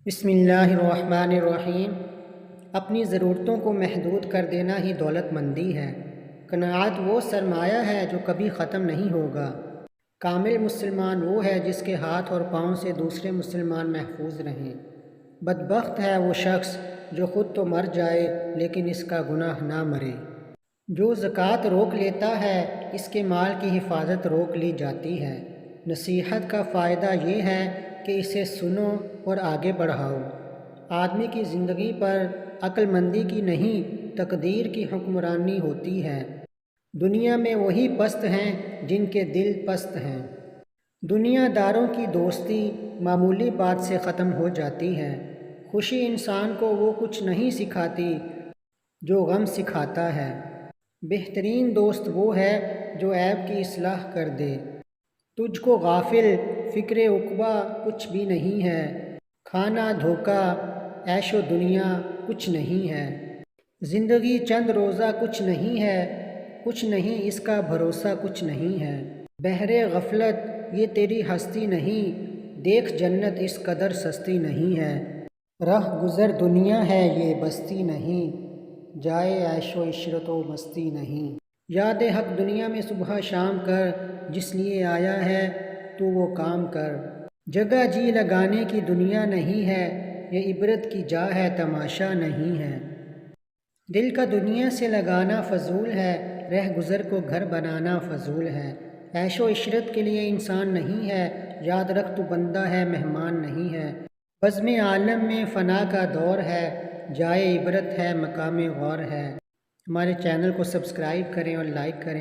بسم اللہ الرحمن الرحیم۔ اپنی ضرورتوں کو محدود کر دینا ہی دولت مندی ہے۔ قناعت وہ سرمایہ ہے جو کبھی ختم نہیں ہوگا۔ کامل مسلمان وہ ہے جس کے ہاتھ اور پاؤں سے دوسرے مسلمان محفوظ رہیں۔ بدبخت ہے وہ شخص جو خود تو مر جائے لیکن اس کا گناہ نہ مرے۔ جو زکوٰۃ روک لیتا ہے اس کے مال کی حفاظت روک لی جاتی ہے۔ نصیحت کا فائدہ یہ ہے کہ اسے سنو اور آگے بڑھاؤ۔ آدمی کی زندگی پر عقل مندی کی نہیں تقدیر کی حکمرانی ہوتی ہے۔ دنیا میں وہی پست ہیں جن کے دل پست ہیں۔ دنیا داروں کی دوستی معمولی بات سے ختم ہو جاتی ہے۔ خوشی انسان کو وہ کچھ نہیں سکھاتی جو غم سکھاتا ہے۔ بہترین دوست وہ ہے جو عیب کی اصلاح کر دے۔ تجھ کو غافل فکر عقبیٰ کچھ بھی نہیں ہے۔ کھانا دھوکہ عیش و دنیا کچھ نہیں ہے۔ زندگی چند روزہ کچھ نہیں ہے، کچھ نہیں اس کا بھروسہ کچھ نہیں ہے۔ بحر غفلت یہ تیری ہستی نہیں، دیکھ جنت اس قدر سستی نہیں ہے۔ رہ گزر دنیا ہے یہ بستی نہیں، جائے عیش و عشرت و مستی نہیں۔ یاد حق دنیا میں صبح شام کر، جس لیے آیا ہے تو وہ کام کر۔ جگہ جی لگانے کی دنیا نہیں ہے، یہ عبرت کی جا ہے تماشا نہیں ہے۔ دل کا دنیا سے لگانا فضول ہے، رہ گزر کو گھر بنانا فضول ہے۔ عیش و عشرت کے لیے انسان نہیں ہے، یاد رکھ تو بندہ ہے مہمان نہیں ہے۔ بزم عالم میں فنا کا دور ہے، جائے عبرت ہے مقام غور ہے۔ ہمارے چینل کو سبسکرائب کریں اور لائک کریں۔